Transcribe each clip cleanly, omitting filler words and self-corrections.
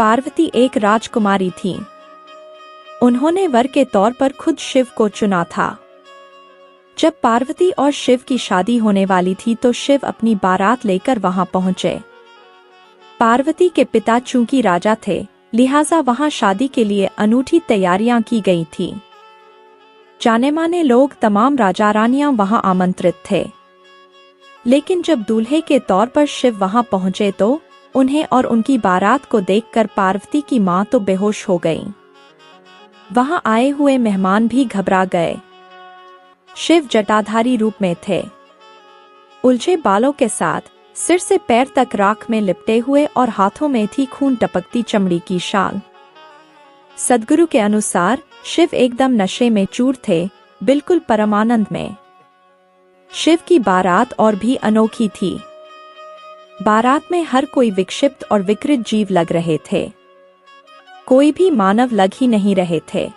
पार्वती एक राजकुमारी थी। उन्होंने वर के तौर पर खुद शिव को चुना था। जब पार्वती और शिव की शादी होने वाली थी तो शिव अपनी बारात लेकर वहां पहुंचे। पार्वती के पिता चूंकि राजा थे, लिहाजा वहां शादी के लिए अनूठी तैयारियां की गई थीं। जाने माने लोग, तमाम राजा रानियां वहां आमंत्रित थे। लेकिन जब दूल्हे के तौर पर शिव वहां पहुंचे तो उन्हें और उनकी बारात को देखकर पार्वती की मां तो बेहोश हो गईं। वहां आए हुए मेहमान भी घबरा गए। शिव जटाधारी रूप में थे, उलझे बालों के साथ, सिर से पैर तक राख में लिपटे हुए और हाथों में थी खून टपकती चमड़ी की शाल। सद्गुरु के अनुसार शिव एकदम नशे में चूर थे, बिल्कुल परमानंद में। शिव की बारात और भी अनोखी थी। बारात में हर कोई विक्षिप्त और विकृत जीव लग रहे थे, कोई भी मानव लग ही नहीं रहे थे।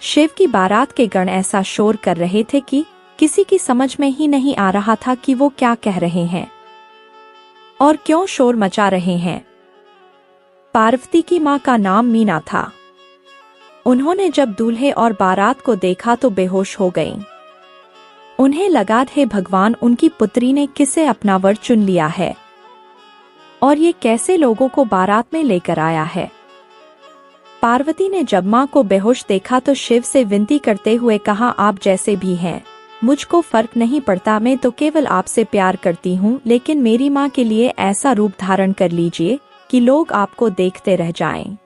शिव की बारात के गण ऐसा शोर कर रहे थे कि किसी की समझ में ही नहीं आ रहा था कि वो क्या कह रहे हैं और क्यों शोर मचा रहे हैं। पार्वती की मां का नाम मीना था। उन्होंने जब दूल्हे और बारात को देखा तो बेहोश हो गईं। उन्हें लगा, हे भगवान, उनकी पुत्री ने किसे अपना वर चुन लिया है और ये कैसे लोगों को बारात में लेकर आया है। पार्वती ने जब मां को बेहोश देखा तो शिव से विनती करते हुए कहा, आप जैसे भी हैं, मुझको फर्क नहीं पड़ता, मैं तो केवल आपसे प्यार करती हूँ, लेकिन मेरी मां के लिए ऐसा रूप धारण कर लीजिए कि लोग आपको देखते रह जाएं।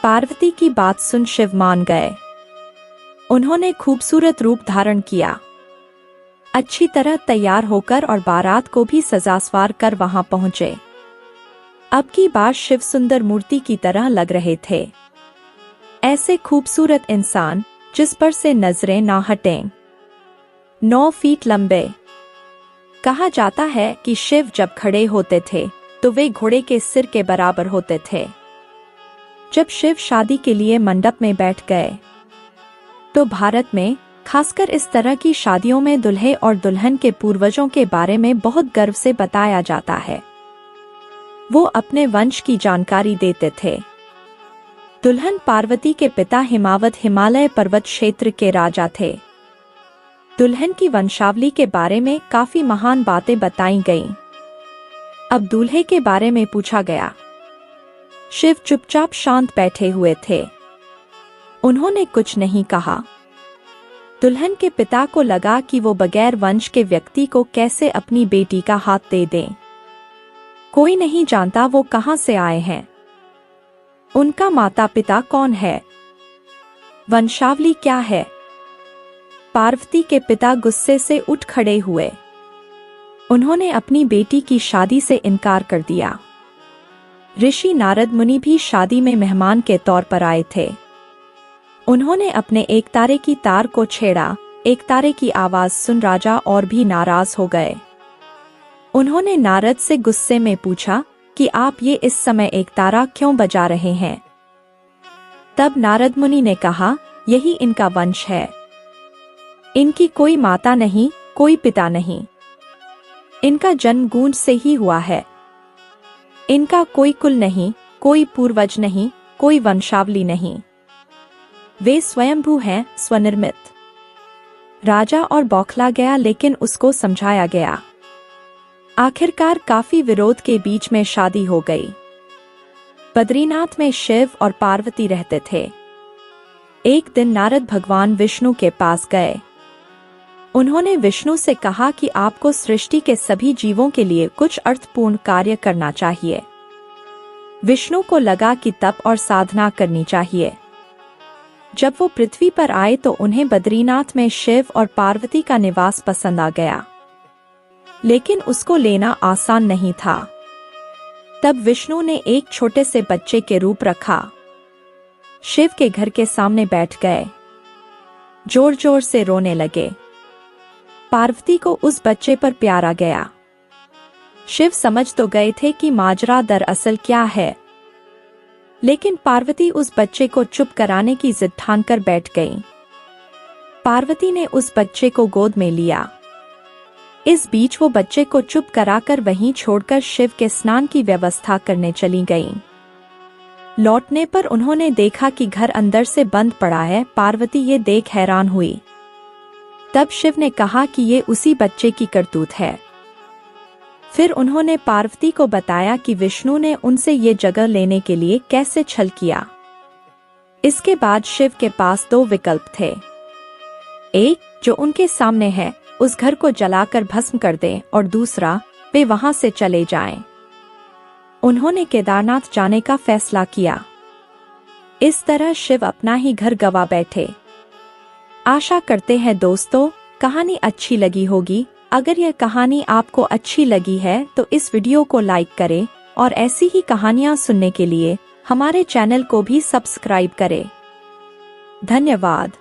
पार्वती की बात सुन शिव मान गए। उन्होंने खूबसूरत रूप धारण किया, अच्छी तरह तैयार होकर और बारात को भी सजासवार कर वहां पहुंचे। अब की बार शिव सुंदर मूर्ति की तरह लग रहे थे, ऐसे खूबसूरत इंसान जिस पर से नजरें ना हटें। 9 फीट लंबे। कहा जाता है कि शिव जब खड़े होते थे तो वे घोड़े के सिर के बराबर होते थे। जब शिव शादी के लिए मंडप में बैठ गए तो भारत में, खासकर इस तरह की शादियों में, दुल्हे और दुल्हन के पूर्वजों के बारे में बहुत गर्व से बताया जाता है। वो अपने वंश की जानकारी देते थे। दुल्हन पार्वती के पिता हिमावत हिमालय पर्वत क्षेत्र के राजा थे। दुल्हन की वंशावली के बारे में काफी महान बातें बताई गईं। अब दूल्हे के बारे में पूछा गया। शिव चुपचाप शांत बैठे हुए थे, उन्होंने कुछ नहीं कहा। दुल्हन के पिता को लगा कि वो बगैर वंश के व्यक्ति को कैसे अपनी बेटी का हाथ दे दें। कोई नहीं जानता वो कहां से आए हैं, उनका माता पिता कौन है, वंशावली क्या है। पार्वती के पिता गुस्से से उठ खड़े हुए। उन्होंने अपनी बेटी की शादी से इनकार कर दिया। ऋषि नारद मुनि भी शादी में मेहमान के तौर पर आए थे। उन्होंने अपने एक तारे की तार को छेड़ा। एक तारे की आवाज सुन राजा और भी नाराज हो गए। उन्होंने नारद से गुस्से में पूछा कि आप ये इस समय एक तारा क्यों बजा रहे हैं। तब नारद मुनि ने कहा, यही इनका वंश है, इनकी कोई माता नहीं, कोई पिता नहीं, इनका जन्म गूंज से ही हुआ है, इनका कोई कुल नहीं, कोई पूर्वज नहीं, कोई वंशावली नहीं, वे स्वयंभू हैं, स्वनिर्मित। राजा और बौखला गया, लेकिन उसको समझाया गया। आखिरकार काफी विरोध के बीच में शादी हो गई। बद्रीनाथ में शिव और पार्वती रहते थे। एक दिन नारद भगवान विष्णु के पास गए। उन्होंने विष्णु से कहा कि आपको सृष्टि के सभी जीवों के लिए कुछ अर्थपूर्ण कार्य करना चाहिए। विष्णु को लगा कि तप और साधना करनी चाहिए। जब वो पृथ्वी पर आए तो उन्हें बद्रीनाथ में शिव और पार्वती का निवास पसंद आ गया, लेकिन उसको लेना आसान नहीं था। तब विष्णु ने एक छोटे से बच्चे के रूप रखा। शिव के घर के सामने बैठ गए, जोर जोर से रोने लगे। पार्वती को उस बच्चे पर प्यार आ गया। शिव समझ तो गए थे कि माजरा दरअसल क्या है, लेकिन पार्वती उस बच्चे को चुप कराने की जिद ठानकर बैठ गईं। पार्वती ने उस बच्चे को गोद में लिया। इस बीच वो बच्चे को चुप कराकर वहीं छोड़कर शिव के स्नान की व्यवस्था करने चली गईं। लौटने पर उन्होंने देखा कि घर अंदर से बंद पड़ा है। पार्वती ये देख हैरान हुई। तब शिव ने कहा कि ये उसी बच्चे की करतूत है। फिर उन्होंने पार्वती को बताया कि विष्णु ने उनसे ये जगह लेने के लिए कैसे छल किया। इसके बाद शिव के पास दो विकल्प थे। एक, जो उनके सामने है, उस घर को जलाकर भस्म कर दें, और दूसरा, वे वहां से चले जाएं। उन्होंने केदारनाथ जाने का फैसला किया। इस तरह शिव अपना ही घर गंवा बैठे। आशा करते हैं दोस्तों, कहानी अच्छी लगी होगी। अगर यह कहानी आपको अच्छी लगी है तो इस वीडियो को लाइक करें और ऐसी ही कहानियां सुनने के लिए हमारे चैनल को भी सब्सक्राइब करें। धन्यवाद।